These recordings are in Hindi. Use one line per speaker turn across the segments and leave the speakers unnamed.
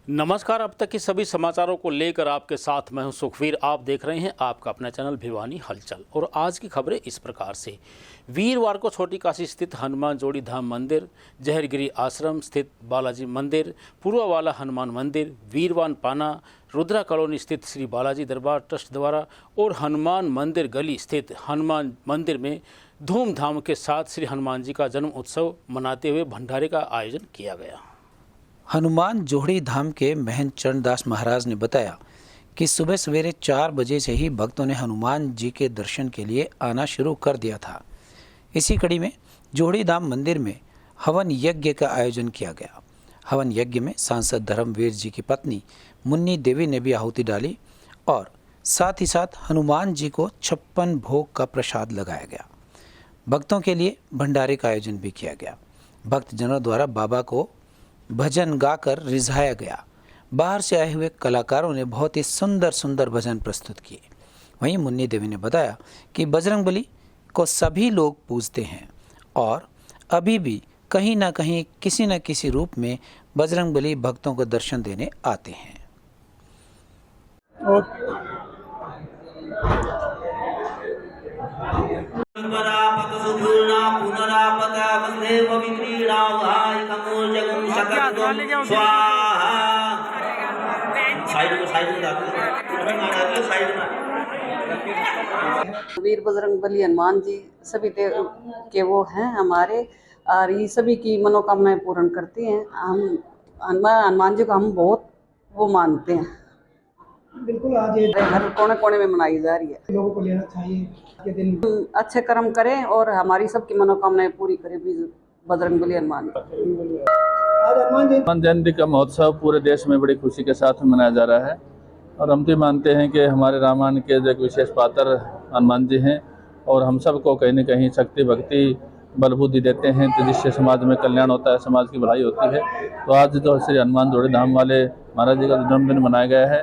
नमस्कार। अब तक के सभी समाचारों को लेकर आपके साथ मैं हूं सुखवीर। आप देख रहे हैं आपका अपना चैनल भिवानी हलचल। और आज की खबरें इस प्रकार से। वीरवार को छोटी काशी स्थित हनुमान जोड़ी धाम मंदिर, जहरगिरी आश्रम स्थित बालाजी मंदिर, पूर्वावाला हनुमान मंदिर, वीरवान पाना, रुद्रा कॉलोनी स्थित श्री बालाजी दरबार ट्रस्ट द्वारा और हनुमान मंदिर गली स्थित हनुमान मंदिर में धूमधाम के साथ श्री हनुमान जी का जन्म उत्सव मनाते हुए भंडारे का आयोजन किया गया।
हनुमान जोड़ी धाम के महंत चरणदास महाराज ने बताया कि सुबह सवेरे 4 बजे से ही भक्तों ने हनुमान जी के दर्शन के लिए आना शुरू कर दिया था। इसी कड़ी में जोड़ी धाम मंदिर में हवन यज्ञ का आयोजन किया गया। हवन यज्ञ में सांसद धर्मवीर जी की पत्नी मुन्नी देवी ने भी आहुति डाली और साथ ही साथ हनुमान जी को 56 भोग का प्रसाद लगाया गया। भक्तों के लिए भंडारे का आयोजन भी किया गया। भक्तजनों द्वारा बाबा को भजन गाकर रिझाया गया। बाहर से आए हुए कलाकारों ने बहुत ही सुंदर सुंदर भजन प्रस्तुत किए। वहीं मुन्नी देवी ने बताया कि बजरंगबली को सभी लोग पूजते हैं और अभी भी कहीं ना कहीं किसी न किसी रूप में बजरंगबली भक्तों को दर्शन देने आते हैं।
वीर बजरंगबली हनुमान जी सभी देव के वो हैं हमारे, और ये सभी की मनोकामनाएं पूर्ण करती हैं। हम हनुमान जी को हम बहुत वो मानते हैं।
बिल्कुल, आज
हर कोने कोने में मनाई जा रही है।
लोगों को लेना चाहिए के दिन
अच्छे कर्म करें और हमारी सबकी मनोकामनाएं पूरी करें बजरंगबली हनुमान।
आज
हनुमान जयंती का महोत्सव पूरे देश में बड़ी खुशी के साथ मनाया जा रहा है और हम तो मानते हैं कि हमारे रामायण के जो एक विशेष पात्र हनुमान जी हैं और हम सबको कहीं न कहीं शक्ति भक्ति बल बुद्धि देते हैं, तो जिससे समाज में कल्याण होता है, समाज की भलाई होती है। तो आज तो श्री हनुमान जोड़ी धाम वाले महाराज जी का जन्मदिन मनाया गया है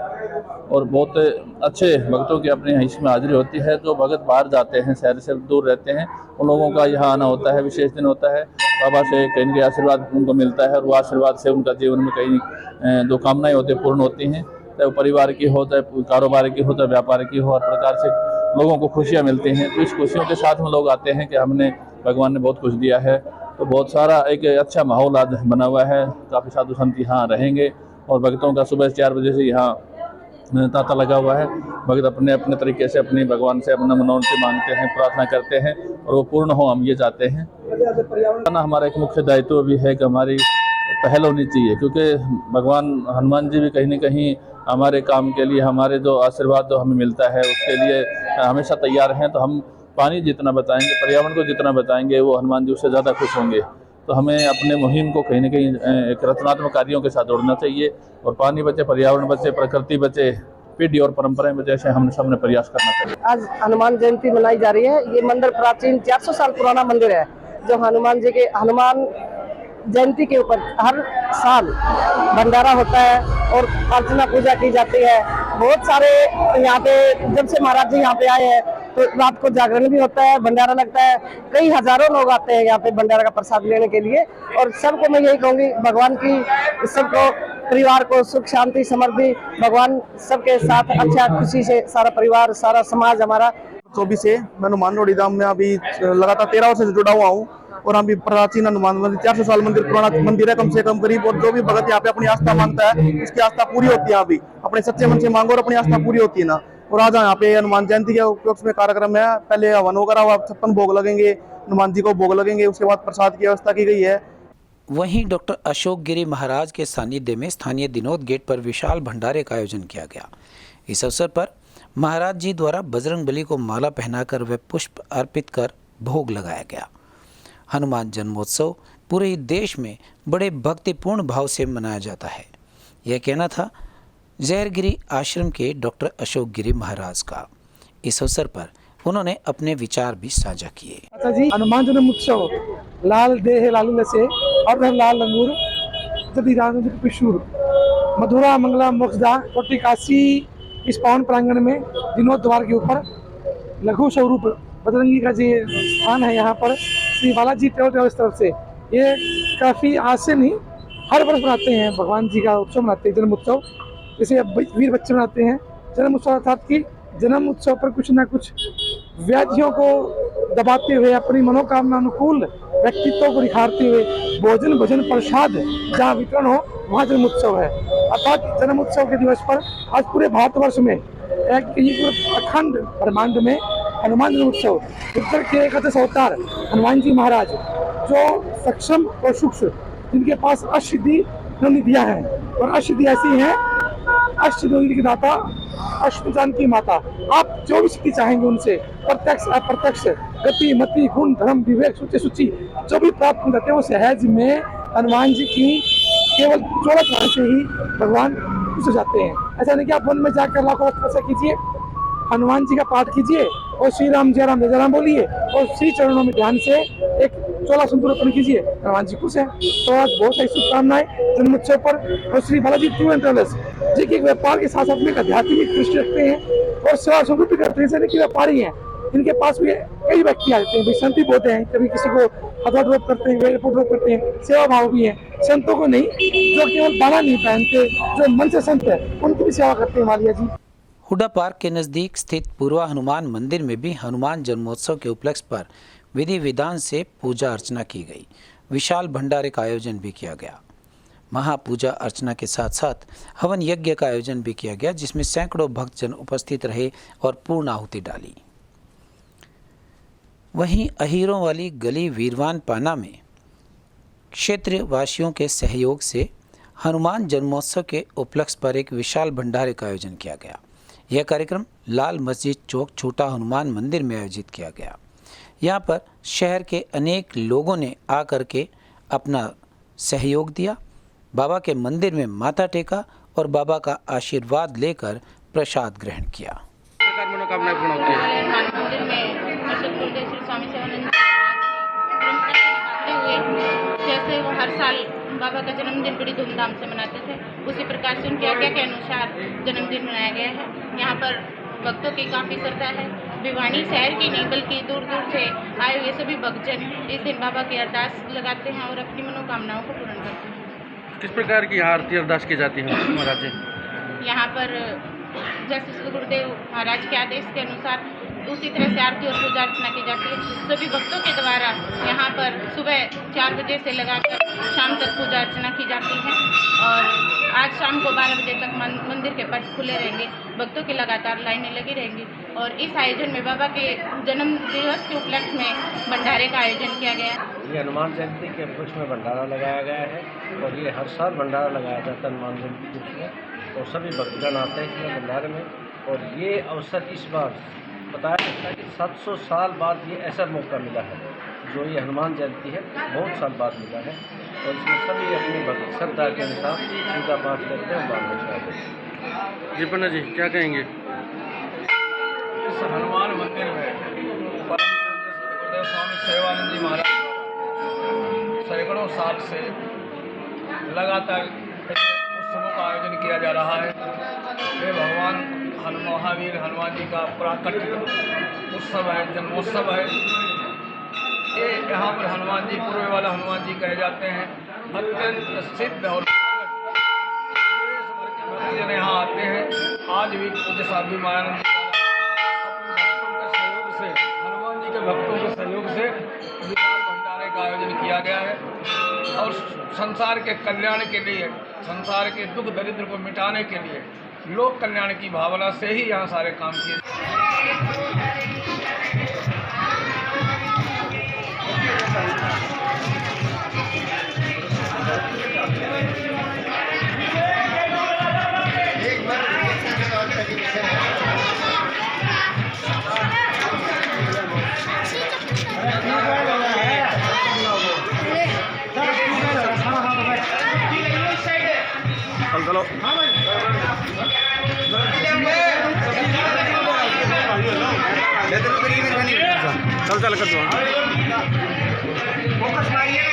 और बहुत अच्छे भक्तों की अपने इसमें हाजिरी होती है। जो भगत बाहर जाते हैं, शहर से दूर रहते हैं, उन लोगों का यहाँ आना होता है। विशेष दिन होता है, बाबा से कहीं के आशीर्वाद उनको मिलता है और वो आशीर्वाद से उनका जीवन में कहीं जो कामनाएं होती है पूर्ण होती हैं, चाहे वो परिवार की हो, चाहे कारोबार की हो, चाहे व्यापार की हो, हर प्रकार से लोगों को खुशियाँ मिलती हैं। तो इस खुशियों के साथ में लोग आते हैं कि हमने भगवान ने बहुत कुछ दिया है। तो बहुत सारा एक अच्छा माहौल आज बना हुआ है। काफ़ी साधु संत यहाँ रहेंगे और भक्तों का सुबह 4 बजे से यहाँ तांता लगा हुआ है। भक्त अपने अपने तरीके से अपनी भगवान से अपना मनोरथ मांगते हैं, प्रार्थना करते हैं और वो पूर्ण हो, हम ये चाहते हैं। हमारा एक मुख्य दायित्व भी है कि हमारी पहल होनी चाहिए, क्योंकि भगवान हनुमान जी भी कहीं न कहीं हमारे काम के लिए, हमारे जो आशीर्वाद जो हमें मिलता है उसके लिए हमेशा तैयार हैं। तो हम पानी जितना बचाएंगे, पर्यावरण को जितना बचाएंगे, वो हनुमान जी उससे ज़्यादा खुश होंगे। तो हमें अपने मुहिम को कहीं न कहीं एक रचनात्मक कार्यों के साथ जोड़ना चाहिए और पानी बचे, पर्यावरण बचे, प्रकृति बचे, पीढ़ी और परंपराएं बचे, ऐसे हम सबने प्रयास करना चाहिए।
आज हनुमान जयंती मनाई जा रही है। ये मंदिर प्राचीन 400 साल पुराना मंदिर है, जो हनुमान जी के हनुमान जयंती के ऊपर हर साल भंडारा होता है और अर्चना पूजा की जाती है। बहुत सारे यहाँ पे जब से महाराज जी यहाँ पे आए हैं तो रात को जागरण भी होता है, भंडारा लगता है। कई हजारों लोग आते हैं यहाँ पे भंडारा का प्रसाद लेने के लिए। और सबको मैं यही कहूँगी, भगवान की सबको, परिवार को सुख शांति समृद्धि, भगवान सबके साथ अच्छा खुशी से सारा परिवार, सारा समाज हमारा।
24 से मैं हनुमान जोड़ी धाम में अभी लगातार 13 वर्ष से जुड़ा हुआ हूँ और हम भी प्राचीन हनुमान मंदिर 400 साल मंदिर पुराना मंदिर है कम से कम करीब। और जो भी भगत यहाँ पे अपनी आस्था मांगता है उसकी आस्था पूरी होती है। अभी अपने सच्चे मन से मांगो और अपनी आस्था पूरी होती है ना। और आज यहाँ पे हनुमान जयंती के उपलक्ष्य में कार्यक्रम है। पहले हवन वगैरह 56 भोग लगेंगे, हनुमान जी को भोग लगेंगे, उसके बाद प्रसाद की व्यवस्था की गई है।
वहीं डॉक्टर अशोक गिरी महाराज के सानिध्य में स्थानीय दिनोद गेट पर विशाल भंडारे का आयोजन किया गया। इस अवसर पर महाराज जी द्वारा बजरंगबली को माला पहनाकर व पुष्प अर्पित कर भोग लगाया गया। हनुमान जन्मोत्सव पूरे देश में बड़े भक्तिपूर्ण भाव से मनाया जाता है। यह कहना था जहरगिरी आश्रम के डॉक्टर अशोक गिरी महाराज का। इस अवसर पर उन्होंने अपने विचार भी साझा किए।
अच्छा जी, हनुमान जन्मोत्सव लाल देह लालू से और लाल अंगूर जदि राम पिशूर मधुरा मंगला मोक्षदा कोटि काशी। इस पावन प्रांगण में दिनोद द्वार के ऊपर लघु स्वरूप बजरंगी का जो स्थान है, यहाँ पर श्री बालाजी ट्रेवल्स तरफ से ये काफ़ी आज से नहीं
हर वर्ष मनाते हैं, भगवान जी का उत्सव मनाते हैं, जन्म उत्सव। जैसे अब वीर बच्चे मनाते हैं जन्म उत्सव, अर्थात कि जन्म उत्सव पर कुछ ना कुछ व्याधियों को दबाते हुए, अपनी मनोकामना अनुकूल व्यक्तित्व को निखारते हुए भोजन भजन प्रसाद जहाँ वितरण हो वहाँ जन्म उत्सव है। अर्थात जन्म उत्सव के दिवस पर आज पूरे भारतवर्ष में अखंड ब्रह्मांड में हनुमान जन्म उत्सव, उत्तर के एकादश अवतार हनुमान जी महाराज, जो सक्षम और सूक्ष्म, जिनके पास अष्टसिद्धि निधियां हैं, और अष्टसिद्धि ऐसी हैं, अष्टसिद्धि की दाता, अष्टभुजान की माता। आप जो भी सिद्धि चाहेंगे उनसे, प्रत्यक्ष अप्रत्यक्ष, गति मति गुण धर्म विवेक सूची सूची जो भी प्राप्त हो जाते हैं, वो सहज में हनुमान जी की केवल 14 चरण से ही भगवान खुश हो जाते हैं। ऐसा नहीं कि आप वन में जाकर लाखों तपस्या कीजिए, हनुमान जी का पाठ कीजिए और श्री राम जय राम बोलिए और श्री चरणों में ध्यान से एक 14 सिंदूर अर्पण कीजिए, हनुमान जी खुश हैं। तो आज बहुत सारी शुभकामनाएं जन्मोत्सव पर। और Shri Balaji tour and travels ji के व्यापार के साथ साथ में आध्यात्मिक दृष्टि रखते हैं और सेवा समृद्धि करते हैं। जैसे कि व्यापारी हैं, इनके पास भी कई व्यक्ति आते हैं, संत भी बहुत हैं, कभी किसी को हथवा ड्रॉप करते हैं, एयरपोर्ट ड्रॉप करते हैं, सेवा भाव भी है। संतों को नहीं, जो केवल बाला नहीं पहनते, जो मन से संत है, उनकी भी सेवा करते हैं मालिया जी।
हुड्डा पार्क के नज़दीक स्थित पूर्वा हनुमान मंदिर में भी हनुमान जन्मोत्सव के उपलक्ष्य पर विधि विधान से पूजा अर्चना की गई। विशाल भंडारे का आयोजन भी किया गया। महापूजा अर्चना के साथ साथ हवन यज्ञ का आयोजन भी किया गया, जिसमें सैकड़ों भक्तजन उपस्थित रहे और पूर्ण आहुति डाली। वहीं अहीरों वाली गली वीरवान पाना में क्षेत्र वासियों के सहयोग से हनुमान जन्मोत्सव के उपलक्ष्य पर एक विशाल भंडारे का आयोजन किया गया। यह कार्यक्रम लाल मस्जिद चौक छोटा हनुमान मंदिर में आयोजित किया गया। यहाँ पर शहर के अनेक लोगों ने आकर के अपना सहयोग दिया, बाबा के मंदिर में माथा टेका और बाबा का आशीर्वाद लेकर प्रसाद ग्रहण किया।
मनोकामनाएं पूर्ण होती है।
हनुमान मंदिर में अशोकपुर के श्री स्वामी सेवानंद हुए, जैसे वो हर साल बाबा का जन्मदिन बड़ी धूमधाम से मनाते थे, उसी प्रकार से उनकी आज्ञा के अनुसार जन्मदिन मनाया गया है। यहाँ पर भक्तों की काफ़ी श्रद्धा है। भिवानी शहर की नहीं बल्कि दूर दूर से आए हुए सभी भक्तजन इस दिन बाबा की अरदास लगाते हैं और अपनी मनोकामनाओं को पूर्ण करते हैं।
किस प्रकार की आरती अरदास की जाती है महाराज जी?
यहाँ पर जैसे श्री गुरुदेव महाराज के आदेश के अनुसार उसी तरह से आरती और पूजा अर्चना की जाती है। सभी भक्तों के द्वारा यहाँ पर सुबह 4 बजे से लगाकर शाम तक पूजा अर्चना की जाती है और आज शाम को 12 बजे तक मंदिर के पट खुले रहेंगे। भक्तों की लगातार लाइनें लगी रहेंगी और इस आयोजन में बाबा के जन्म दिवस के उपलक्ष्य में भंडारे का आयोजन किया गया।
ये हनुमान जयंती के उपलक्ष्य में भंडारा लगाया गया है और ये हर साल भंडारा लगाया जाता है हनुमान जयंती के उपलक्ष्य में और सभी भक्तगण आते हैं इसमें भंडारे में। और ये अवसर इस बार बताया जाता है कि 700 साल बाद ये ऐसा मौका मिला है, जो ये हनुमान जयंती है बहुत साल बाद मिला है और इसमें सभी अपनी भक्त श्रद्धा के अनुसार पूजा पाठ करते हैं। बाल
जी पन्ना जी क्या कहेंगे?
इस हनुमान मंदिर में परम पूज्य गुरुदेव स्वामी सेवानंद जी महाराज सैकड़ों साल से लगातार उत्सवों का आयोजन किया जा रहा है। ये भगवान महावीर हनुमान जी का प्राकट्य उत्सव है, जन्मोत्सव है। ये यहाँ पर हनुमान जी पूर्व वाला हनुमान जी कहे जाते हैं। अत्यंत सिद्ध और भक्तजन यहाँ आते हैं। आज भी पूज्य स्वामी महाराज हनुमान जी के भक्तों के सहयोग से विशाल भंडारे का आयोजन किया गया है और संसार के कल्याण के लिए, संसार के दुख दरिद्र को मिटाने के लिए, लोक कल्याण की भावना से ही यहाँ सारे काम किए।
चलो चल चल कर दो। फोकस मारिए।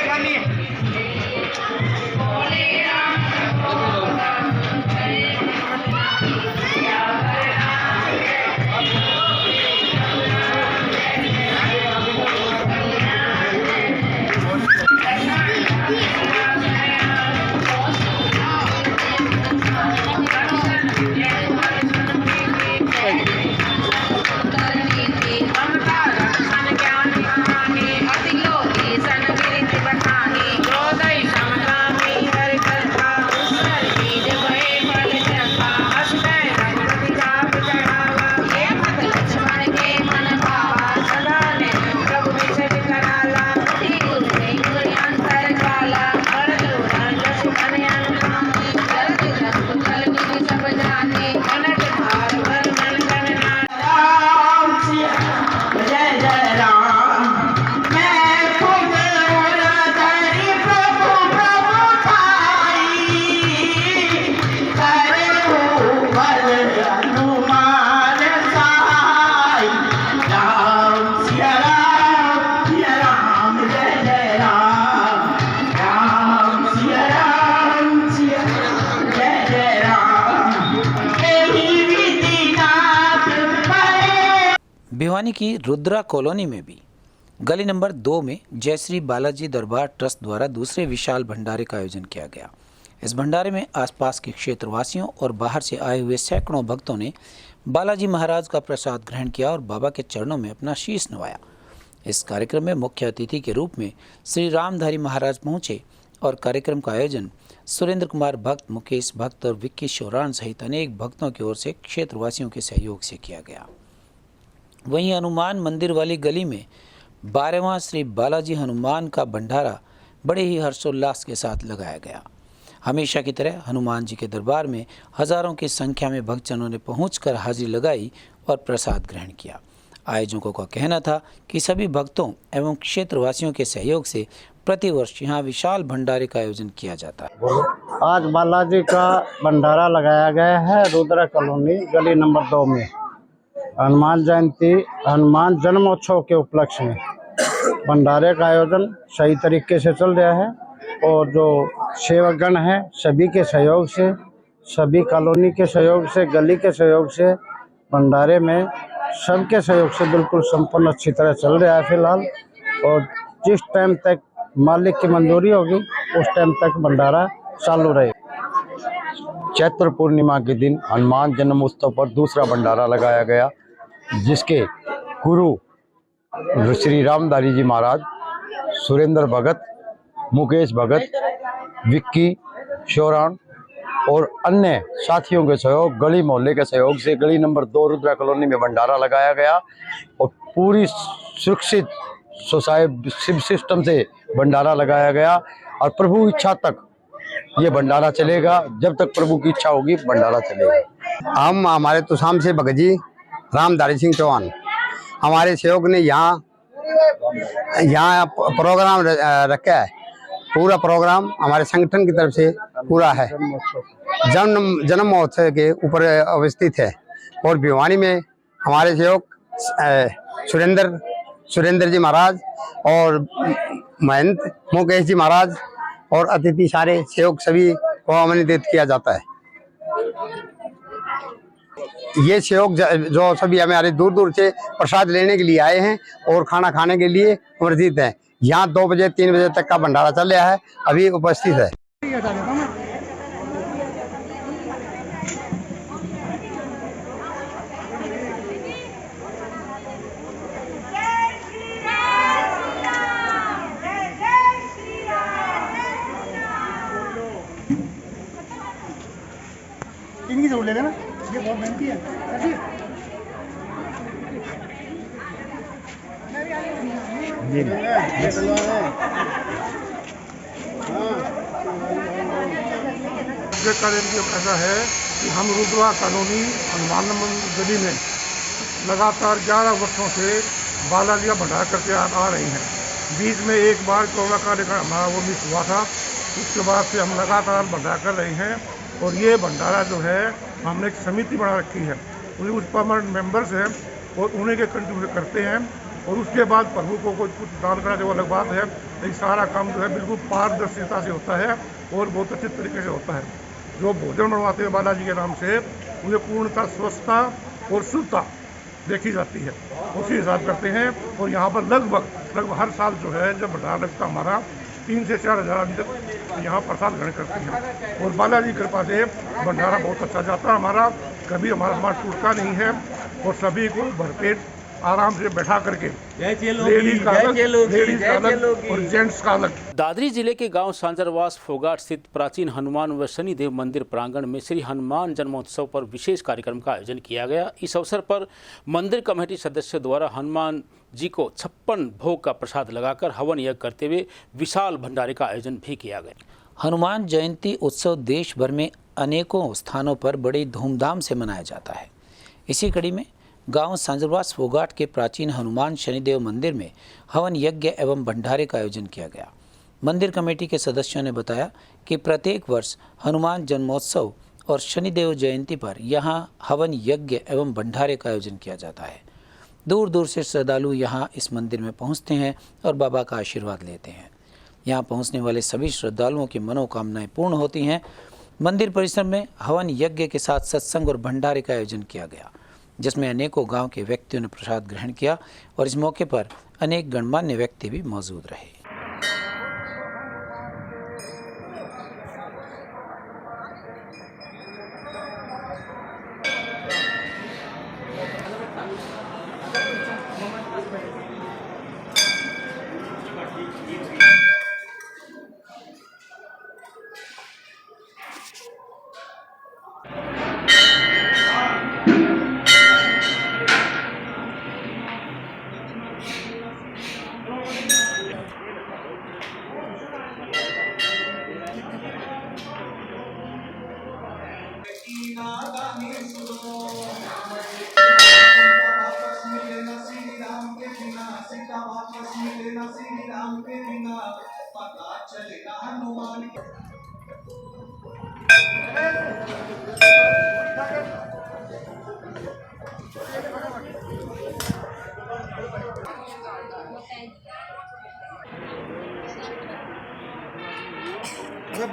भिवानी की रुद्रा कॉलोनी में भी गली नंबर 2 में जयश्री बालाजी दरबार ट्रस्ट द्वारा दूसरे विशाल भंडारे का आयोजन किया गया। इस भंडारे में आसपास के क्षेत्रवासियों और बाहर से आए हुए सैकड़ों भक्तों ने बालाजी महाराज का प्रसाद ग्रहण किया और बाबा के चरणों में अपना शीश नवाया। इस कार्यक्रम में मुख्य अतिथि के रूप में श्री रामधारी महाराज पहुंचे और कार्यक्रम का आयोजन सुरेंद्र कुमार भक्त, मुकेश भक्त और विक्की शोरान सहित अनेक भक्तों की ओर से क्षेत्रवासियों के सहयोग से किया गया। वहीं हनुमान मंदिर वाली गली में 12वां श्री बालाजी हनुमान का भंडारा बड़े ही हर्षोल्लास के साथ लगाया गया। हमेशा की तरह हनुमान जी के दरबार में हजारों की संख्या में भक्तजनों ने पहुंचकर हाजिरी लगाई और प्रसाद ग्रहण किया। आयोजकों का कहना था कि सभी भक्तों एवं क्षेत्रवासियों के सहयोग से प्रतिवर्ष यहाँ विशाल भंडारे का आयोजन किया जाता है।
आज बालाजी का भंडारा लगाया गया है रुद्रा कॉलोनी गली नंबर 2 में। हनुमान जयंती, हनुमान जन्मोत्सव के उपलक्ष्य में भंडारे का आयोजन सही तरीके से चल रहा है और जो सेवकगण हैं सभी के सहयोग से, सभी कॉलोनी के सहयोग से, गली के सहयोग से भंडारे में सबके सहयोग से बिल्कुल संपन्न अच्छी तरह चल रहा है फिलहाल। और जिस टाइम तक मालिक की मंजूरी होगी उस टाइम तक भंडारा चालू रहे।
चैत्र पूर्णिमा के दिन हनुमान जन्मोत्सव पर दूसरा भंडारा लगाया गया, जिसके गुरु श्री रामधारी जी महाराज, सुरेंद्र भगत, मुकेश भगत, विक्की शोरान और अन्य साथियों के सहयोग, गली मोहल्ले के सहयोग से गली नंबर 2 रुद्रा कॉलोनी में भंडारा लगाया गया और पूरी सुरक्षित शिव सिस्टम से भंडारा लगाया गया और प्रभु इच्छा तक ये भंडारा चलेगा। जब तक प्रभु की इच्छा होगी भंडारा चलेगा।
हम हमारे तुसाम से भगत जी रामधारी सिंह चौहान, हमारे सहयोग ने यहाँ प्रोग्राम रखा है। पूरा प्रोग्राम हमारे संगठन की तरफ से पूरा है। जन्म महोत्सव के ऊपर अवस्थित है और भिवानी में हमारे सहयोग सुरेंद्र जी महाराज और महंत मुकेश जी महाराज और अतिथि सारे सहयोग सभी को आमंत्रित किया जाता है। ये सहयोग जो सभी हमारे दूर दूर से प्रसाद लेने के लिए आए हैं और खाना खाने के लिए आमंत्रित हैं। यहाँ 2 बजे 3 बजे तक का भंडारा चल रहा है, अभी उपस्थित है।
इनकी जरूर लेगा ना, ये बहुत मेहनती है। ऐसा है कि हम रुद्रा कॉलोनी हनुमान गली में लगातार 11 वर्षों से बालाजी का भंडारा करके आ रही हैं। बीच में एक बार कोरोना कार्यक्रम हमारा वो मिस हुआ था, उसके बाद से हम लगातार भंडारा कर रहे हैं। और ये भंडारा जो है हमने एक समिति बना रखी है, उस परमानेंट मेंबर्स हैं और उन्हीं के कंट्रीब्यूट करते हैं। और उसके बाद प्रभु को कुछ दान करना जो अलग बात है, लेकिन सारा काम जो है बिल्कुल पारदर्शिता से होता है और बहुत अच्छे तरीके से होता है। जो भोजन बनवाते हैं बालाजी के नाम से, उन्हें पूर्णतः स्वच्छता और शुद्धता देखी जाती है, उसी हिसाब करते हैं। और यहाँ पर लगभग हर साल जो है जब भंडारा लगता हमारा 3 से 4 हज़ार आदमी तक यहाँ प्रसाद ग्रहण करते हैं। और बालाजी कृपा से भंडारा बहुत अच्छा जाता है हमारा, कभी हमारा समाज टूटता नहीं है और सभी को भरपेट आराम से बैठा करके लेडीज का अलग और जेंट्स का अलग।
दादरी जिले के गांव सांजरवास फोगाट स्थित प्राचीन हनुमान व शनिदेव मंदिर प्रांगण में श्री हनुमान जन्मोत्सव पर विशेष कार्यक्रम का आयोजन किया गया। इस अवसर पर मंदिर कमेटी सदस्यों द्वारा हनुमान जी को 56 भोग का प्रसाद लगाकर हवन यज्ञ करते हुए विशाल भंडारे का आयोजन भी किया गया।
हनुमान जयंती उत्सव देश भर में अनेकों स्थानों पर बड़ी धूमधाम से मनाया जाता है। इसी कड़ी में गांव सांजरवास फोगाट के प्राचीन हनुमान शनिदेव मंदिर में हवन यज्ञ एवं भंडारे का आयोजन किया गया। मंदिर कमेटी के सदस्यों ने बताया कि प्रत्येक वर्ष हनुमान जन्मोत्सव और शनिदेव जयंती पर यहां हवन यज्ञ एवं भंडारे का आयोजन किया जाता है। दूर दूर से श्रद्धालु यहां इस मंदिर में पहुंचते हैं और बाबा का आशीर्वाद लेते हैं। यहां पहुंचने वाले सभी श्रद्धालुओं की मनोकामनाएं पूर्ण होती हैं। मंदिर परिसर में हवन यज्ञ के साथ सत्संग और भंडारे का आयोजन किया गया। जिसमें अनेकों गांव के व्यक्तियों ने प्रसाद ग्रहण किया और इस मौके पर अनेक गणमान्य व्यक्ति भी मौजूद रहे।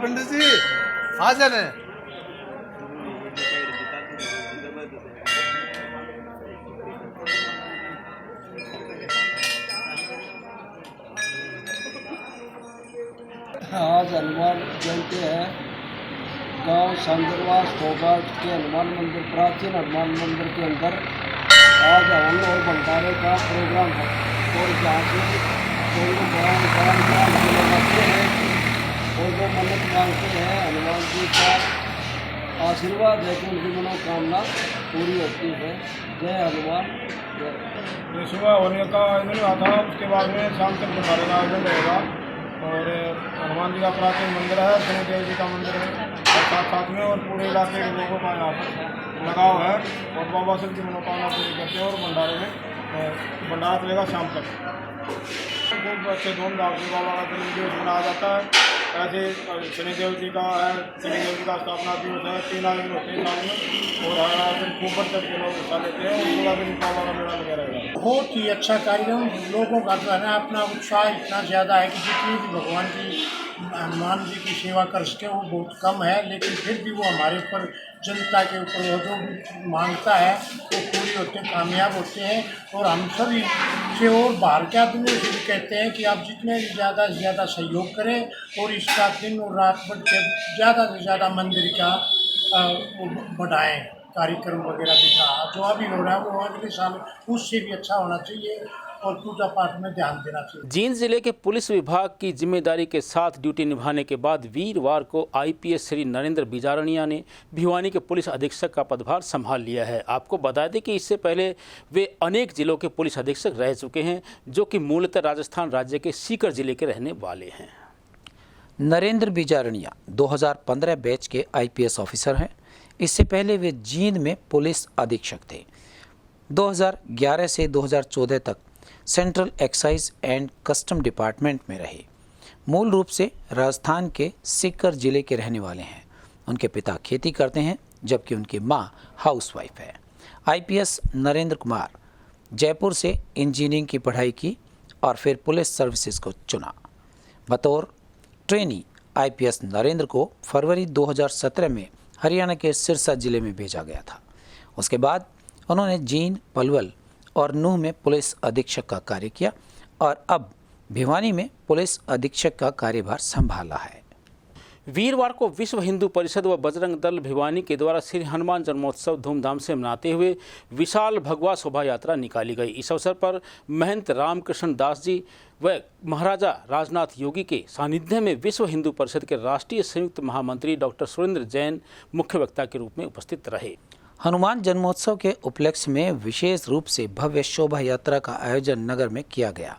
पंडित जी हाजिर है।
आज हनुमान जयंती है। गांव सांदरवास फोगाट के हनुमान मंदिर, प्राचीन हनुमान मंदिर के अंदर आज हवन और भंडारे का प्रोग्राम है और जहाँ से कोई लगाते हैं और जो मन्नत मांगते हैं हनुमान जी का आशीर्वाद है कि उनकी मनोकामना पूरी होती है। जय हनुमान जय।
सुबह होने का आयोजन हुआ था, उसके बाद में शाम तक भंडारे का आयोजन रहेगा और हनुमान जी का प्राचीन मंदिर है, शनिदेव जी का मंदिर है और साथ में और पूरे इलाके के लोगों का यहाँ पर लगाव है और बाबा शिव की मनोकामना पूरी करते हैं और भंडारे में भंडारा चलेगा शाम तक। खूब अच्छे धूमधाम से बाबा का जन्मदिवस मनाया जाता है। ऐसे शनिदेव जी का है, शनिदेव जी का स्थापना दिवस है, 3 दिन होते हैं साल में और हर दिन खूब बढ़ चढ़ के लोग हिस्सा लेते हैं और पूरा दिन बाबा का मेला लगा रहेगा।
बहुत ही अच्छा कार्यक्रम, लोगों का जो है ना अपना उत्साह इतना ज़्यादा है कि जितनी भी भगवान की हनुमान जी की सेवा कर सके वो बहुत कम है, लेकिन फिर भी वो हमारे ऊपर जनता के ऊपर वो जो भी मांगता है वो पूरी होते हैं, कामयाब होते हैं। और हम सभी से और बाहर के आदमी से भी कहते हैं कि आप जितने ज़्यादा से ज़्यादा सहयोग करें और इसका दिन और रात बढ़ के ज़्यादा से ज़्यादा मंदिर का बढ़ाएँ, कार्यक्रम वगैरह दिखा जो अभी हो रहा है वो अगले साल उससे भी अच्छा होना चाहिए और पूजा पाठ में ध्यान देना चाहिए।
जींद जिले के पुलिस विभाग की जिम्मेदारी के साथ ड्यूटी निभाने के बाद वीरवार को आईपीएस श्री नरेंद्र बिजारणिया ने भिवानी के पुलिस अधीक्षक का पदभार संभाल लिया है। आपको बता दें कि इससे पहले वे अनेक जिलों के पुलिस अधीक्षक रह चुके हैं, जो कि मूलतः राजस्थान राज्य के सीकर जिले के रहने वाले हैं।
नरेंद्र बिजारणिया 2015 बैच के आईपीएस ऑफिसर हैं। इससे पहले वे जींद में पुलिस अधीक्षक थे। 2011 से 2014 तक central excise and custom department में रहे। मूल रूप से राजस्थान के सीकर जिले के रहने वाले हैं। उनके पिता खेती करते हैं जबकि उनकी मां हाउसवाइफ है। आईपीएस नरेंद्र कुमार जयपुर से इंजीनियरिंग की पढ़ाई की और फिर पुलिस सर्विसेज को चुना। बतौर ट्रेनी आईपीएस नरेंद्र को फरवरी 2017 में हरियाणा के सिरसा जिले में भेजा गया था। उसके बाद उन्होंने जींद, पलवल और नूह में पुलिस अधीक्षक का कार्य किया और अब भिवानी में पुलिस अधीक्षक का कार्यभार संभाला है।
वीरवार को विश्व हिंदू परिषद व बजरंग दल भिवानी के द्वारा श्री हनुमान जन्मोत्सव धूमधाम से मनाते हुए विशाल भगवा शोभा यात्रा निकाली गई। इस अवसर पर महंत रामकृष्ण दास जी व महाराजा राजनाथ योगी के सानिध्य में विश्व हिंदू परिषद के राष्ट्रीय संयुक्त महामंत्री डॉक्टर सुरेंद्र जैन मुख्य वक्ता के रूप में उपस्थित रहे।
हनुमान जन्मोत्सव के उपलक्ष्य में विशेष रूप से भव्य शोभा यात्रा का आयोजन नगर में किया गया।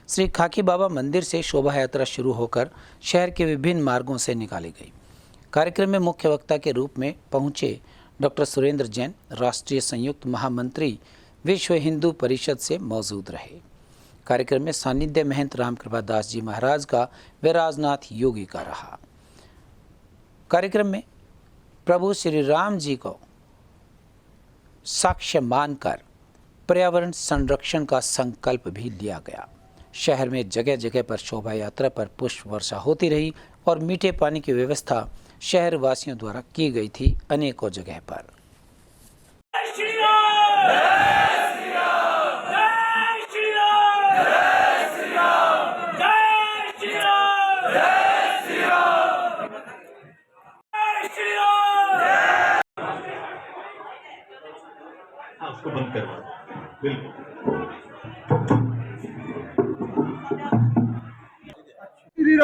श्री खाकी बाबा मंदिर से शोभा यात्रा शुरू होकर शहर के विभिन्न मार्गों से निकाली गई। कार्यक्रम में मुख्य वक्ता के रूप में पहुंचे डॉक्टर सुरेंद्र जैन, राष्ट्रीय संयुक्त महामंत्री विश्व हिंदू परिषद से मौजूद रहे। कार्यक्रम में सानिध्य महंत रामकृपा दास जी महाराज का व राजनाथ योगी का रहा। कार्यक्रम में प्रभु श्री राम जी को साक्ष्य मानकर पर्यावरण संरक्षण का संकल्प भी लिया गया। शहर में जगह जगह पर शोभा यात्रा पर पुष्प वर्षा होती रही और मीठे पानी की व्यवस्था शहर वासियों द्वारा की गई थी अनेकों जगह पर।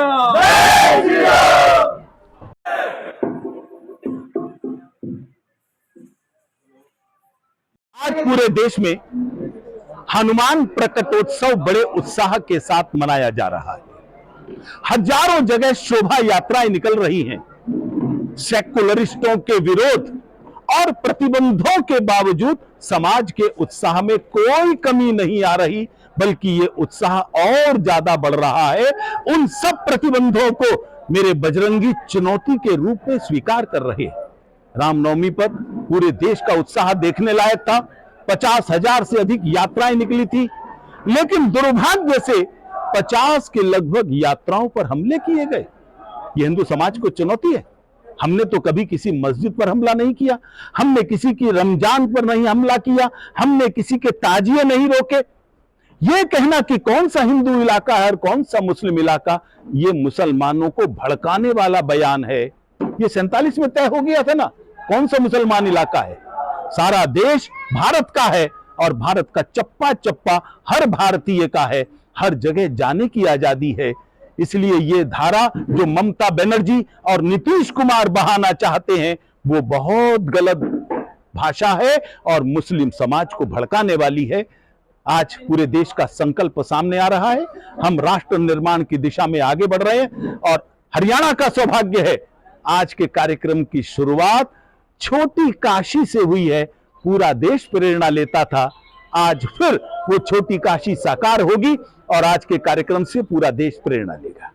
राम।
आज पूरे देश में हनुमान प्रकटोत्सव बड़े उत्साह के साथ मनाया जा रहा है। हजारों जगह शोभा यात्राएं निकल रही हैं। सेकुलरिस्टों के विरोध और प्रतिबंधों के बावजूद समाज के उत्साह में कोई कमी नहीं आ रही, बल्कि ये उत्साह और ज्यादा बढ़ रहा है। उन सब प्रतिबंधों को मेरे बजरंगी चुनौती के रूप में स्वीकार कर रहे हैं। रामनवमी पर पूरे देश का उत्साह देखने लायक था। 50,000 से अधिक यात्राएं निकली थी, लेकिन दुर्भाग्य से 50 के लगभग यात्राओं पर हमले किए गए। यह हिंदू समाज को चुनौती है। हमने तो कभी किसी मस्जिद पर हमला नहीं किया, हमने किसी की रमजान पर नहीं हमला किया, हमने किसी के ताजिए नहीं रोके। यह कहना कि कौन सा हिंदू इलाका है और कौन सा मुस्लिम इलाका, यह मुसलमानों को भड़काने वाला बयान है। यह 47 में तय हो गया था ना, कौन सा मुसलमान इलाका है। सारा देश भारत का है और भारत का चप्पा चप्पा हर भारतीय का है। हर जगह जाने की आजादी है। इसलिए ये धारा जो ममता बनर्जी और नीतीश कुमार बहाना चाहते हैं, वो बहुत गलत भाषा है और मुस्लिम समाज को भड़काने वाली है। आज पूरे देश का संकल्प सामने आ रहा है। हम राष्ट्र निर्माण की दिशा में आगे बढ़ रहे हैं और हरियाणा का सौभाग्य है, आज के कार्यक्रम की शुरुआत छोटी काशी से हुई है। पूरा देश प्रेरणा लेता था, आज फिर वो छोटी काशी साकार होगी और आज के कार्यक्रम से पूरा देश प्रेरणा लेगा।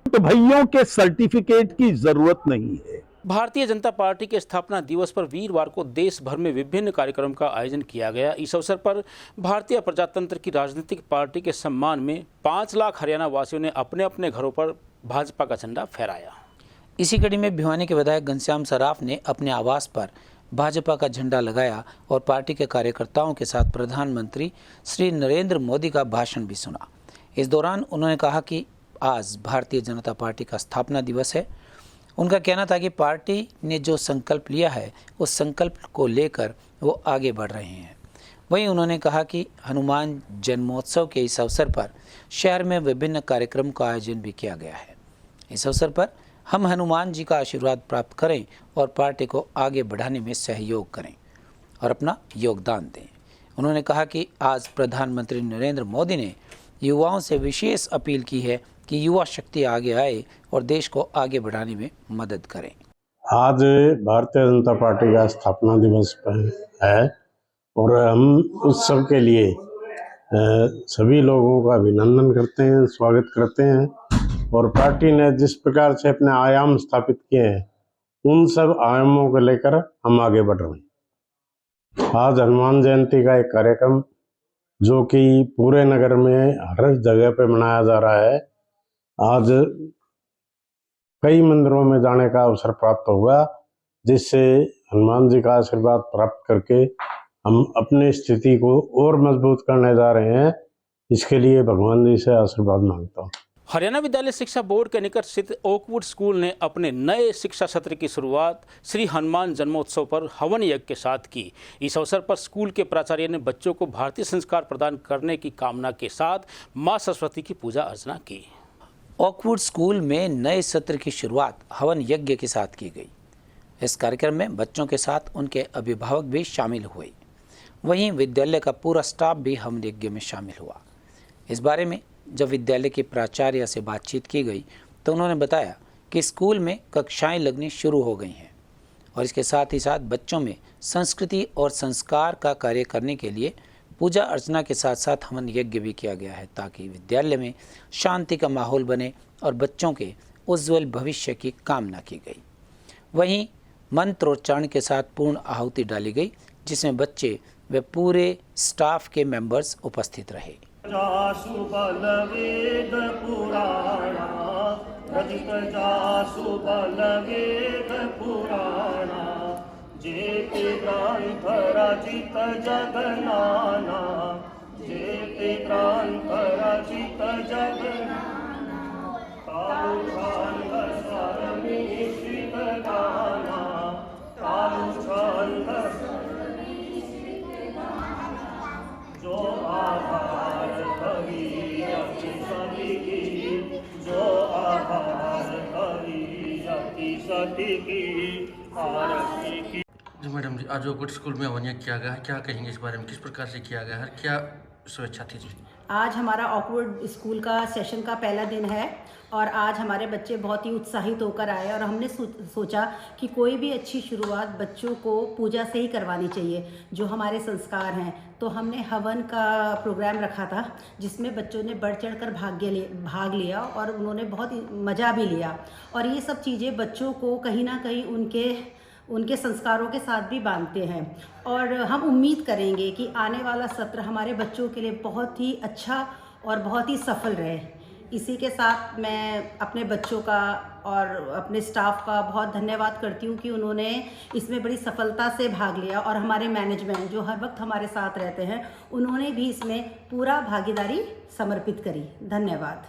तो भाइयों के सर्टिफिकेट की जरूरत नहीं है।
भारतीय जनता पार्टी के स्थापना दिवस पर वीरवार को देश भर में विभिन्न कार्यक्रम का आयोजन किया गया। इस अवसर पर भारतीय प्रजातंत्र की राजनीतिक पार्टी के सम्मान में 5 लाख हरियाणा वासियों ने अपने अपने घरों पर भाजपा का झंडा फहराया।
इसी कड़ी में भिवानी के विधायक घनश्याम सराफ ने अपने आवास पर भाजपा का झंडा लगाया और पार्टी के कार्यकर्ताओं के साथ प्रधानमंत्री श्री नरेंद्र मोदी का भाषण भी सुना। इस दौरान उन्होंने कहा कि आज भारतीय जनता पार्टी का स्थापना दिवस है। उनका कहना था कि पार्टी ने जो संकल्प लिया है, उस संकल्प को लेकर वो आगे बढ़ रहे हैं। वहीं उन्होंने कहा कि हनुमान जन्मोत्सव के इस अवसर पर शहर में विभिन्न कार्यक्रम का आयोजन भी किया गया है। इस अवसर पर हम हनुमान जी का आशीर्वाद प्राप्त करें और पार्टी को आगे बढ़ाने में सहयोग करें और अपना योगदान दें। उन्होंने कहा कि आज प्रधानमंत्री नरेंद्र मोदी ने युवाओं से विशेष अपील की है कि युवा शक्ति आगे आए और देश को आगे बढ़ाने में मदद करें।
आज भारतीय जनता पार्टी का स्थापना दिवस है और हम उस सब के लिए सभी लोगों का अभिनंदन करते हैं, स्वागत करते हैं। और पार्टी ने जिस प्रकार से अपने आयाम स्थापित किए हैं, उन सब आयामों को लेकर हम आगे बढ़ रहे हैं। आज हनुमान जयंती का एक कार्यक्रम जो कि पूरे नगर में हर जगह पे मनाया जा रहा है, आज कई मंदिरों में जाने का अवसर प्राप्त होगा, जिससे हनुमान जी का आशीर्वाद प्राप्त करके हम अपनी स्थिति को और मजबूत करने जा रहे हैं। इसके लिए भगवान जी से आशीर्वाद मांगता हूँ।
हरियाणा विद्यालय शिक्षा बोर्ड के निकट स्थित ओकवुड स्कूल ने अपने नए शिक्षा सत्र की शुरुआत श्री हनुमान जन्मोत्सव पर हवन यज्ञ के साथ की। इस अवसर पर स्कूल के प्राचार्य ने बच्चों को भारतीय संस्कार प्रदान करने की कामना के साथ मां सरस्वती की पूजा अर्चना की।
ओकवुड स्कूल में नए सत्र की शुरुआत हवन यज्ञ के साथ की गई। इस कार्यक्रम में बच्चों के साथ उनके अभिभावक भी शामिल हुए। वहीं विद्यालय का पूरा स्टाफ भी हवन यज्ञ में शामिल हुआ। इस बारे में जब विद्यालय के प्राचार्य से बातचीत की गई तो उन्होंने बताया कि स्कूल में कक्षाएं लगनी शुरू हो गई हैं और इसके साथ ही साथ बच्चों में संस्कृति और संस्कार का कार्य करने के लिए पूजा अर्चना के साथ साथ हवन यज्ञ भी किया गया है, ताकि विद्यालय में शांति का माहौल बने और बच्चों के उज्ज्वल भविष्य की कामना की गई। वहीं मंत्रोच्चारण के साथ पूर्ण आहुति डाली गई, जिसमें बच्चे व पूरे स्टाफ के मेंबर्स उपस्थित रहे।
जासु बल वेद पुराणा रचित जासु बल वेद पुराणा जेते ग्रंथ रचित जगनाना जेते ग्रंथ रचित जगनाना कालु छंद स्वर मिश्रित गाना कालु छंद जो आभार कवि जो आभार अतिथि की आरती की।
जी मैडम जी, आज जो गुड स्कूल में अवनिया किया गया है, क्या कहेंगे इस बारे में, किस प्रकार से किया गया है, क्या शुभेच्छा थी जी?
आज हमारा ऑकवर्ड स्कूल का सेशन का पहला दिन है और आज हमारे बच्चे बहुत ही उत्साहित होकर आए और हमने सोचा कि कोई भी अच्छी शुरुआत बच्चों को पूजा से ही करवानी चाहिए, जो हमारे संस्कार हैं। तो हमने हवन का प्रोग्राम रखा था जिसमें बच्चों ने बढ़ चढ़ कर भाग लिया और उन्होंने बहुत मज़ा भी लिया। और ये सब चीज़ें बच्चों को कहीं ना कहीं उनके संस्कारों के साथ भी बांधते हैं और हम उम्मीद करेंगे कि आने वाला सत्र हमारे बच्चों के लिए बहुत ही अच्छा और बहुत ही सफल रहे। इसी के साथ मैं अपने बच्चों का और अपने स्टाफ का बहुत धन्यवाद करती हूँ कि उन्होंने इसमें बड़ी सफलता से भाग लिया और हमारे मैनेजमेंट जो हर वक्त हमारे साथ रहते हैं उन्होंने भी इसमें पूरा भागीदारी समर्पित करी। धन्यवाद।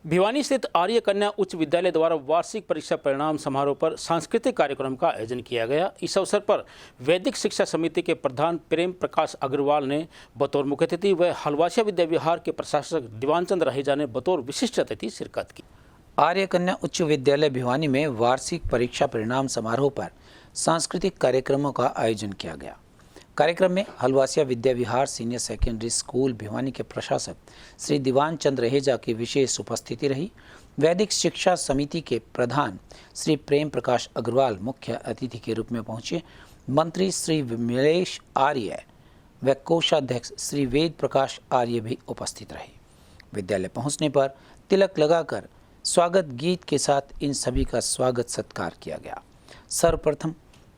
भिवानी स्थित आर्य कन्या उच्च विद्यालय द्वारा वार्षिक परीक्षा परिणाम समारोह पर सांस्कृतिक कार्यक्रम का आयोजन किया गया। इस अवसर पर वैदिक शिक्षा समिति के प्रधान प्रेम प्रकाश अग्रवाल ने बतौर मुख्य अतिथि व हलवासिया विद्या विहार के प्रशासक दीवानचंद रहेजा ने बतौर विशिष्ट अतिथि शिरकत की।
आर्य कन्या उच्च विद्यालय भिवानी में वार्षिक परीक्षा परिणाम समारोह पर सांस्कृतिक कार्यक्रमों का आयोजन किया गया। कार्यक्रम में Halwasia Vidya Vihar senior secondary school Bhiwani के प्रशासक श्री दीवानचंद रहेजा की विशेष उपस्थिति रही। वैदिक शिक्षा समिति के प्रधान श्री प्रेम प्रकाश अग्रवाल मुख्य अतिथि के रूप में पहुंचे। मंत्री श्री विमलेश आर्य व कोषाध्यक्ष श्री वेद प्रकाश आर्य भी उपस्थित रहे। विद्यालय पहुंचने पर तिलक लगाकर स्वागत गीत के साथ इन सभी का स्वागत सत्कार किया गया। सर्वप्रथम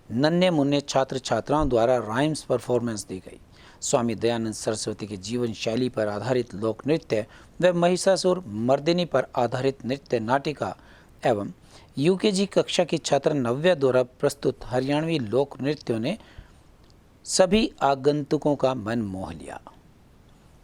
नन्हे मुन्ने छात्र छात्राओं द्वारा राइम्स परफॉर्मेंस दी गई। स्वामी दयानंद सरस्वती के जीवन शैली पर आधारित लोक नृत्य व महिषासुर मर्दिनी पर आधारित नृत्य नाटिका एवं यूकेजी कक्षा की छात्रा नव्या द्वारा प्रस्तुत हरियाणवी लोक नृत्यों ने सभी आगंतुकों का मन मोह लिया।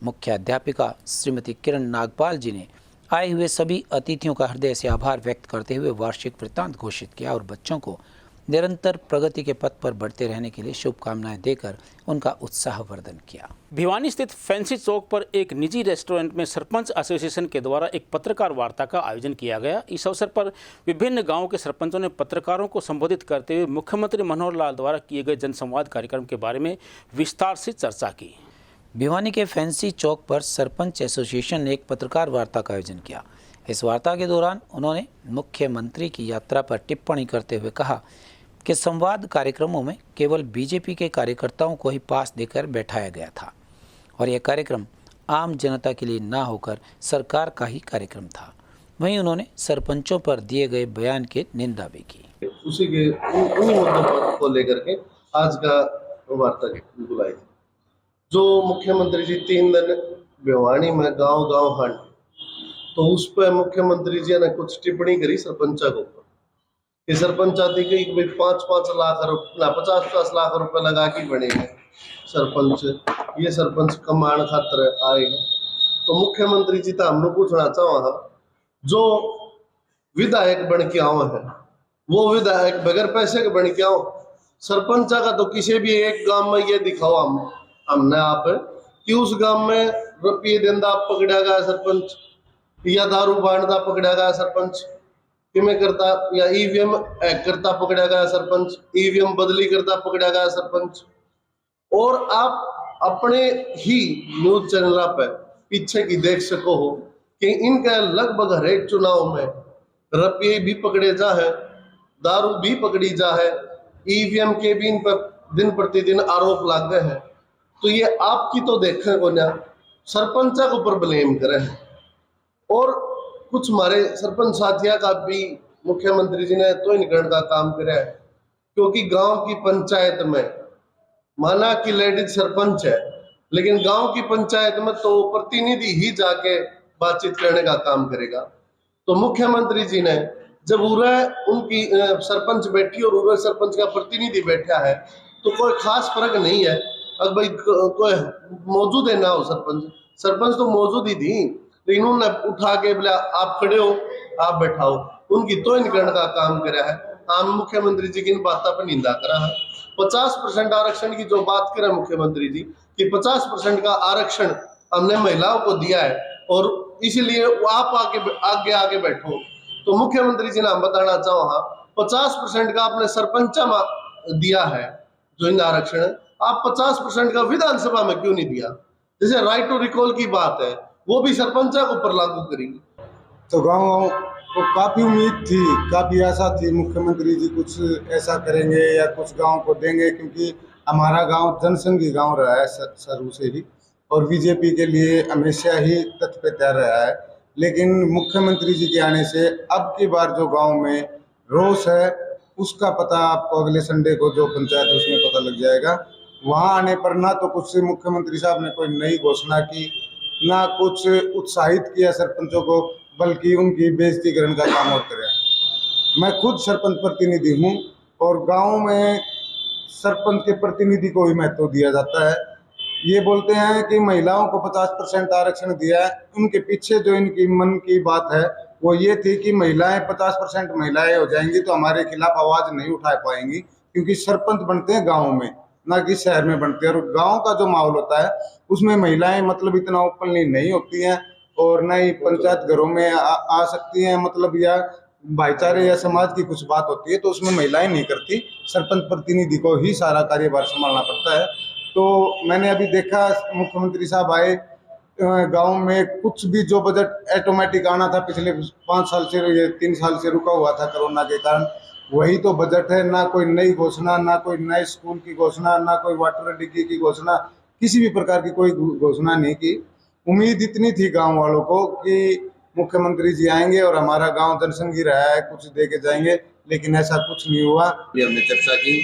मुख्य अध्यापिका श्रीमती किरण नागपाल जी ने आए हुए सभी अतिथियों का हृदय से आभार व्यक्त करते हुए वार्षिक वृत्तांत घोषित किया और बच्चों को निरंतर प्रगति के पथ पर बढ़ते रहने के लिए शुभकामनाएं देकर उनका उत्साहवर्धन किया।
भिवानी स्थित फैंसी चौक पर एक निजी रेस्टोरेंट में सरपंच एसोसिएशन के द्वारा एक पत्रकार वार्ता का आयोजन किया गया। इस अवसर पर विभिन्न गांवों के सरपंचों ने पत्रकारों को संबोधित करते हुए मुख्यमंत्री मनोहर लाल द्वारा किए गए जनसंवाद कार्यक्रम के बारे में विस्तार से चर्चा की।
भिवानी के फैंसी चौक पर सरपंच एसोसिएशन ने एक पत्रकार वार्ता का आयोजन किया। इस वार्ता के दौरान उन्होंने मुख्यमंत्री की यात्रा पर टिप्पणी करते हुए कहा कि संवाद कार्यक्रमों में केवल बीजेपी के कार्यकर्ताओं को ही पास देकर बैठाया गया था और यह कार्यक्रम आम जनता के लिए ना होकर सरकार का ही कार्यक्रम था। वहीं उन्होंने सरपंचों पर दिए गए बयान की निंदा भी की।
उसी के उन्हीं मुद्दों को लेकर के आज का वार्ता बुलाई थी। जो मुख्यमंत्री जी 3 दिन भिवानी में गांव हंट, तो उस पर मुख्यमंत्री जी ने कुछ टिप्पणी करी सरपंचा को। ये सरपंच आती कि भाई 5-5 लाख रुपये 50-50 लाख रुपए लगा के बने हैं सरपंच, ये सरपंच कमान खातर आए हैं। तो मुख्यमंत्री जी तो हमने पूछना चाहो, जो विधायक बन के आओ है वो विधायक बगैर पैसे के बन के आओ। सरपंचा का तो किसी भी एक गांव में ये दिखाओ हमने आप कि उस गांव में रुपये देंदा पकड़ा गया सरपंच या दारू बांटदा पकड़ा गया सरपंच, किमें करता या ईवीएम हैक करता पकड़ा गया सरपंच, ईवीएम बदली करता पकड़ा गया सरपंच। और आप अपने ही न्यूज चैनल पे पीछे की देख सको हो कि इनका लगभग हर एक चुनाव में रुपये भी पकड़े जा है, दारू भी पकड़ी जा है, ईवीएम के भी इन पर दिन प्रतिदिन आरोप लग गए हैं। तो ये आपकी तो देखे को ना सरपंचा के ऊपर ब्लेम करे। और कुछ हमारे सरपंच साथिया का भी मुख्यमंत्री जी ने तो इनकरण का काम करा है, क्योंकि गांव की पंचायत में माना कि लेडीज सरपंच है, लेकिन गांव की पंचायत में तो प्रतिनिधि ही जाके बातचीत करने का काम करेगा। तो मुख्यमंत्री जी ने जब उनकी सरपंच बैठी और उरे सरपंच का प्रतिनिधि बैठा है तो कोई खास फर्क नहीं है। अगर भाई कोई मौजूद है ना हो सरपंच तो मौजूद ही थी, लेकिन उन्होंने उठा के बोला आप खड़े हो आप बैठाओ, उनकी तो इनकरण का काम करा है। हम मुख्यमंत्री जी की इन बातों पर निंदा करा है। 50% आरक्षण की जो बात करे मुख्यमंत्री जी कि 50% का आरक्षण हमने महिलाओं को दिया है और इसीलिए आप आगे बैठो। तो मुख्यमंत्री जी ने हम बताना चाहो 50% का आपने सरपंच में दिया है जो इन आरक्षण है, आप 50% का विधानसभा में क्यों नहीं दिया? जैसे राइट टू रिकॉल की बात है, वो भी सरपंच के ऊपर लागू करेंगे।
तो गाँव को काफ़ी उम्मीद थी, काफ़ी आशा थी मुख्यमंत्री जी कुछ ऐसा करेंगे या कुछ गांव को देंगे, क्योंकि हमारा गांव जनसंघी गांव रहा है शुरू से ही और बीजेपी के लिए हमेशा ही तत्पर पे तैयार रहा है। लेकिन मुख्यमंत्री जी के आने से अब की बार जो गांव में रोष है उसका पता आपको अगले संडे को जो पंचायत उसमें पता लग जाएगा। वहाँ आने पर ना तो कुछ मुख्यमंत्री साहब ने कोई नई घोषणा की, ना कुछ उत्साहित किया सरपंचों को, बल्कि उनकी बेइज्जतीकरण का काम और करे। मैं खुद सरपंच प्रतिनिधि हूँ और गांव में सरपंच के प्रतिनिधि को ही महत्व दिया जाता है। ये बोलते हैं कि महिलाओं को 50% आरक्षण दिया है, उनके पीछे जो इनकी मन की बात है वो ये थी कि महिलाएं 50% महिलाएं हो जाएंगी तो हमारे खिलाफ आवाज़ नहीं उठा पाएंगी, क्योंकि सरपंच बनते हैं गाँव में, ना कि शहर में बनते हैं। और गाँव का जो माहौल होता है उसमें महिलाएं मतलब इतना ओपनली नहीं होती हैं और न ही पंचायत घरों में आ सकती हैं, मतलब या भाईचारे या समाज की कुछ बात होती है तो उसमें महिलाएं नहीं करती, सरपंच प्रतिनिधि को ही सारा कार्यभार संभालना पड़ता है। तो मैंने अभी देखा मुख्यमंत्री साहब आए, गांव में कुछ भी जो बजट ऑटोमेटिक आना था पिछले 5 साल से, ये 3 साल से रुका हुआ था कोरोना के कारण, वही तो बजट है। ना कोई नई घोषणा, ना कोई नए स्कूल की घोषणा, ना कोई वाटर डिग्गी की घोषणा, किसी भी प्रकार की कोई घोषणा नहीं की। उम्मीद इतनी थी गांव वालों को कि मुख्यमंत्री जी आएंगे और हमारा गांव जनसंघी रहा है, कुछ दे के जाएंगे, लेकिन ऐसा कुछ नहीं हुआ।
हमने चर्चा की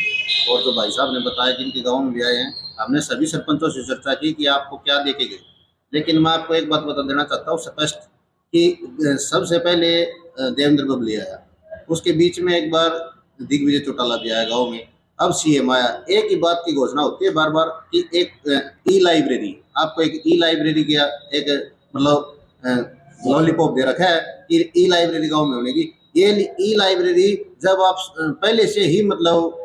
और जो भाई साहब ने बताया कि इनके गाँव में भी आए हैं, हमने सभी सरपंचों से चर्चा की कि आपको क्या दे के गए। लेकिन मैं आपको एक बात बता देना चाहता हूँ स्पष्ट कि सबसे पहले देवेंद्र बबली आया, उसके बीच में एक बार दिग्विजय चौटाला भी आया गाँव में, अब सीएम आया। एक ही बात की घोषणा होती है बार बार कि एक ई लाइब्रेरी, आपको एक ई लाइब्रेरी का एक मतलब लॉलीपॉप दे रखा है कि ई लाइब्रेरी गाँव में होने की। ये ई लाइब्रेरी जब आप पहले से ही मतलब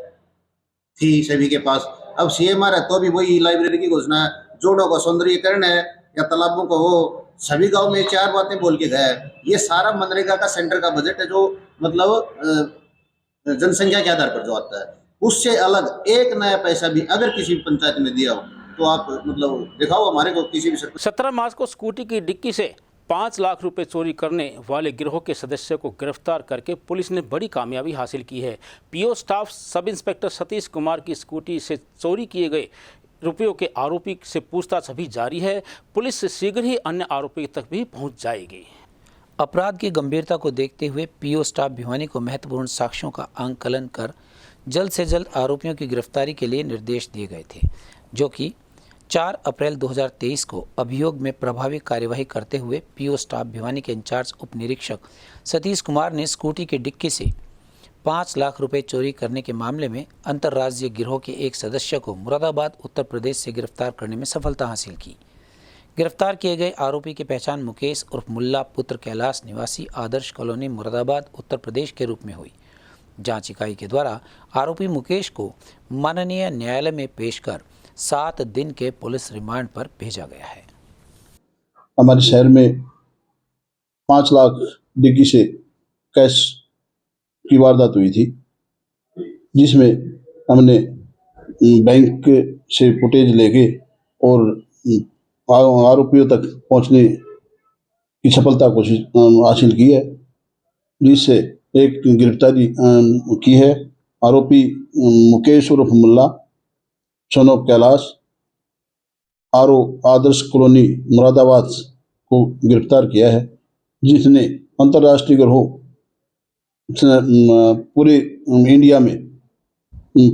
थी सभी के पास, अब सीएम आ रहा है तो भी वही ई लाइब्रेरी की घोषणा है। जोड़ों का सौंदर्यीकरण है या तालाबों को, वो सभी गांव में 4 बातें बोल के गया है। ये सारा मनरेगा का सेंटर का बजट है जो मतलब जनसंख्या के आधार पर जो आता है, उससे अलग एक नया पैसा भी अगर किसी पंचायत में दिया हो तो आप मतलब दिखाओ हमारे को किसी भी।
17 मार्च को स्कूटी की डिक्की से 5 लाख रुपए चोरी करने वाले गिरोह के सदस्य को गिरफ्तार करके पुलिस ने बड़ी कामयाबी हासिल की है। PO staff sub inspector Satish Kumar की स्कूटी से चोरी किए गए रुपयों के आरोपी से पूछताछ अभी जारी है। पुलिस शीघ्र ही अन्य आरोपी तक भी पहुंच जाएगी।
अपराध की गंभीरता को देखते हुए पीओ स्टाफ भिवानी को महत्वपूर्ण साक्ष्यों का आंकलन कर जल्द से जल्द आरोपियों की गिरफ्तारी के लिए निर्देश दिए गए थे, जो कि 4 अप्रैल 2023 को अभियोग में प्रभावी कार्यवाही करते हुए पीओ स्टाफ भिवानी के इंचार्ज उप निरीक्षक सतीश कुमार ने स्कूटी की डिक्की से 5 लाख रुपए चोरी करने के मामले में अंतर्राज्यीय गिरोह के एक सदस्य को मुरादाबाद उत्तर प्रदेश से गिरफ्तार करने में सफलता हासिल की। गिरफ्तार किए गए आरोपी की पहचान मुकेश उर्फ मुल्ला पुत्र कैलाश निवासी आदर्श कॉलोनी मुरादाबाद उत्तर प्रदेश के रूप में हुई। जांच इकाई के द्वारा आरोपी मुकेश को माननीय न्यायालय में पेश कर 7 दिन के पुलिस रिमांड पर भेजा गया है।
हमारे शहर में 5 लाख डिग्गी से कैश की वारदात हुई थी, जिसमें हमने बैंक से फुटेज लेके और आरोपियों तक पहुंचने की सफलता कोशिश हासिल की है, जिससे एक गिरफ्तारी की है। आरोपी मुकेश उर्फ Mulla son of Kailash Adarsh colony Moradabad को गिरफ्तार किया है, जिसने अंतर्राष्ट्रीय गिरोह पूरे इंडिया में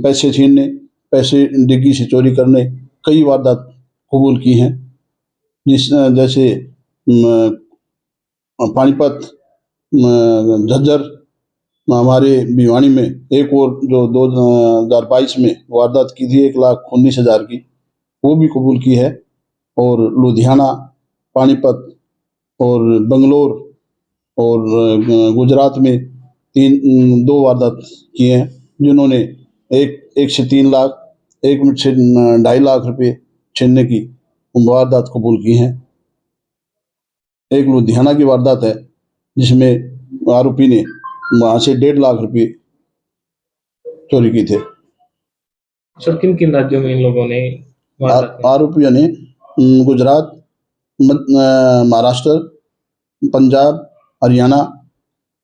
पैसे छीनने, पैसे डिग्गी से चोरी करने कई वारदात कबूल की हैं, जैसे पानीपत, झज्जर, हमारे भिवानी में एक और जो 2022 में वारदात की थी 1,19,000 की, वो भी कबूल की है। और लुधियाना, पानीपत और बंगलोर और गुजरात में 2 वारदात किए हैं, जिन्होंने एक से 3 लाख, एक से 2.5 लाख रुपए छीनने की वारदात कबूल की हैं। एक लुधियाना की वारदात है जिसमें आरोपी ने वहाँ से 1.5 लाख रुपए चोरी की थे।
सर किन किन राज्यों में इन लोगों ने
आरोपियों ने गुजरात, महाराष्ट्र, पंजाब, हरियाणा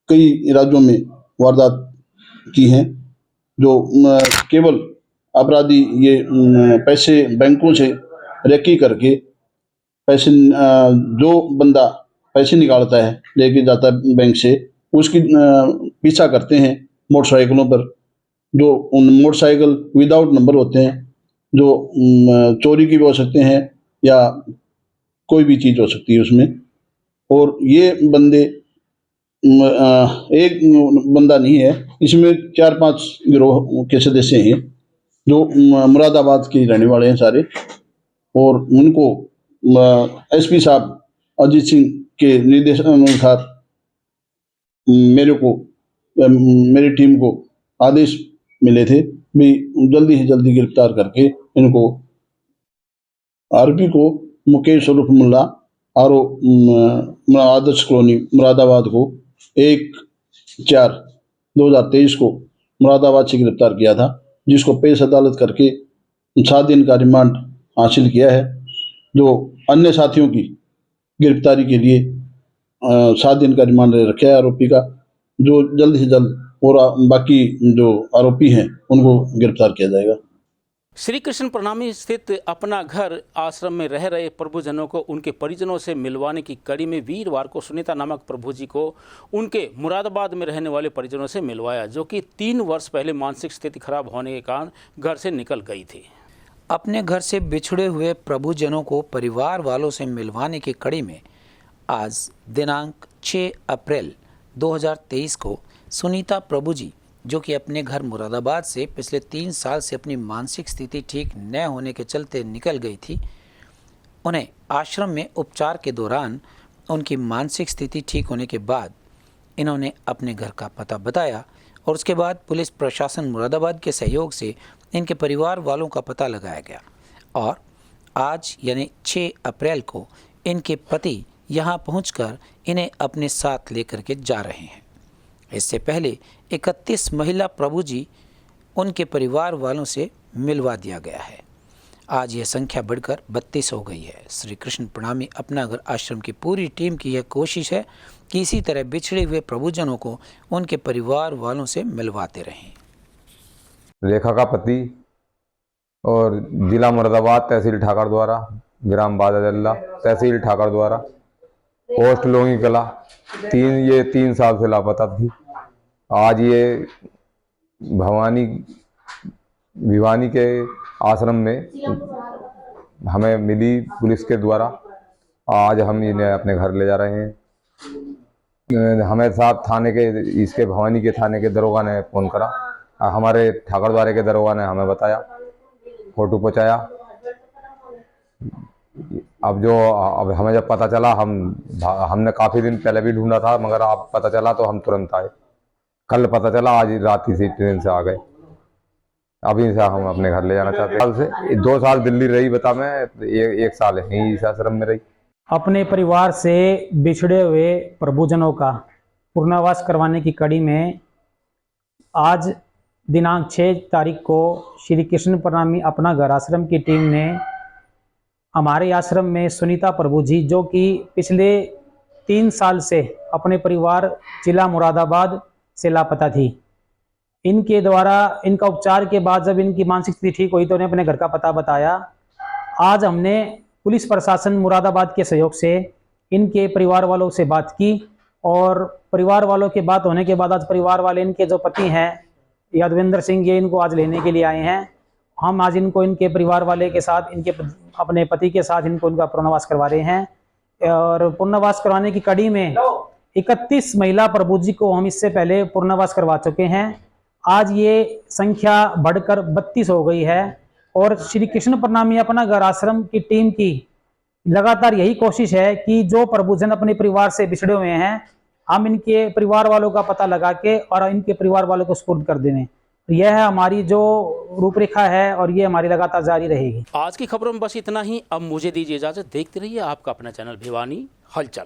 कई राज्यों में वारदात की हैं। जो केवल अपराधी ये पैसे बैंकों से रेकी करके पैसे, जो बंदा पैसे निकालता है लेके जाता है बैंक से, उसकी पीछा करते हैं मोटरसाइकिलों पर, जो उन मोटरसाइकिल विदाउट नंबर होते हैं, जो चोरी की भी हो सकते हैं या कोई भी चीज़ हो सकती है उसमें। और ये बंदे एक बंदा नहीं है, इसमें 4-5 गिरोह के सदस्य हैं जो मुरादाबाद के रहने वाले हैं सारे। और उनको एसपी साहब अजीत सिंह के निर्देशानुसार मेरी टीम को आदेश मिले थे भी जल्दी से जल्दी गिरफ्तार करके इनको, आरोपी को मुकेश उर्फ मुल्ला आदर्श कॉलोनी मुरादाबाद को 1/4/2023 को मुरादाबाद से गिरफ्तार किया था, जिसको पेश अदालत करके 7 दिन का रिमांड हासिल किया है। जो अन्य साथियों की गिरफ्तारी के लिए 7 दिन का रिमांड रखा है आरोपी का, जो जल्द से जल्द और बाकी जो आरोपी हैं उनको गिरफ्तार किया जाएगा।
श्री कृष्ण प्रणामी स्थित अपना घर आश्रम में रह रहे प्रभुजनों को उनके परिजनों से मिलवाने की कड़ी में वीरवार को सुनीता नामक प्रभु जी को उनके मुरादाबाद में रहने वाले परिजनों से मिलवाया, जो कि 3 वर्ष पहले मानसिक स्थिति खराब होने के कारण घर से निकल गई थी।
अपने घर से बिछड़े हुए प्रभुजनों को परिवार वालों से मिलवाने की कड़ी में आज दिनांक 6 अप्रैल 2023 को सुनीता प्रभु जी, जो कि अपने घर मुरादाबाद से पिछले 3 साल से अपनी मानसिक स्थिति ठीक न होने के चलते निकल गई थी, उन्हें आश्रम में उपचार के दौरान उनकी मानसिक स्थिति ठीक होने के बाद इन्होंने अपने घर का पता बताया और उसके बाद पुलिस प्रशासन मुरादाबाद के सहयोग से इनके परिवार वालों का पता लगाया गया और आज यानी 6 अप्रैल को इनके पति यहाँ पहुंचकर इन्हें अपने साथ लेकर के जा रहे हैं। इससे पहले 31 महिला प्रभु जी उनके परिवार वालों से मिलवा दिया गया है। आज यह संख्या बढ़कर 32 हो गई है। श्री कृष्ण प्रणामी अपना घर आश्रम की पूरी टीम की यह कोशिश है कि इसी तरह बिछड़े हुए प्रभुजनों को उनके परिवार वालों से मिलवाते रहें।
रेखा का पति और जिला मुरादाबाद, तहसील ठाकर द्वारा, ग्राम बादाजल्ला, तहसील ठाकर द्वारा, पोस्ट लोंगी कला, 3 साल से लापता थी। आज ये भिवानी के आश्रम में हमें मिली पुलिस के द्वारा। आज हम इन्हें अपने घर ले जा रहे हैं। हमें साथ इसके भवानी के थाने के दरोगा ने फ़ोन करा, हमारे ठाकर द्वारे के दरोगा ने हमें बताया, फोटो पहुँचाया। अब हमें जब पता चला, हमने काफ़ी दिन पहले भी ढूंढा था, मगर आप पता चला तो हम तुरंत आए। कल पता चला, आज रात ही से ट्रेन से आ गए। अभी से हम अपने घर ले जाना चाहते हैं। साल से 2 साल दिल्ली रही, बता मैं 1 साल यहीं इस आश्रम में रही।
अपने परिवार से बिछड़े हुए प्रभुजनों का पुनर्वास करवाने की कड़ी में आज दिनांक 6 तारीख को श्री कृष्ण प्रणामी अपना घर आश्रम की टीम ने हमारे आश्रम में सुनीता प्रभु जी, जो कि पिछले 3 साल से अपने परिवार जिला मुरादाबाद से लापता थी, इनके द्वारा इनका उपचार के बाद जब इनकी मानसिक स्थिति ठीक हुई तो उन्हें अपने घर का पता बताया। आज हमने पुलिस प्रशासन मुरादाबाद के सहयोग से इनके परिवार वालों से बात की और परिवार वालों के बात होने के बाद आज परिवार वाले, इनके जो पति हैं यादवेंद्र सिंह, ये इनको आज लेने के लिए आए हैं। हम आज इनको इनके परिवार वाले के साथ, इनके अपने पति के साथ इनको इनका पुनर्वास करवा रहे हैं। और पुनर्वास करवाने की कड़ी में 31 महिला प्रभु जी को हम इससे पहले पुनर्वास करवा चुके हैं। आज ये संख्या बढ़कर 32 हो गई है और श्री कृष्ण प्रणामी अपना घर आश्रम की टीम की लगातार यही कोशिश है कि जो प्रभुजन अपने परिवार से बिछड़े हुए हैं, हम इनके परिवार वालों का पता लगा के और इनके परिवार वालों को सुपुर्द कर दें। यह है हमारी जो रूपरेखा है और ये हमारी लगातार जारी रहेगी।
आज की खबरों में बस इतना ही। अब मुझे दीजिए इजाजत। देखते रहिए आपका अपना चैनल भिवानी हलचल।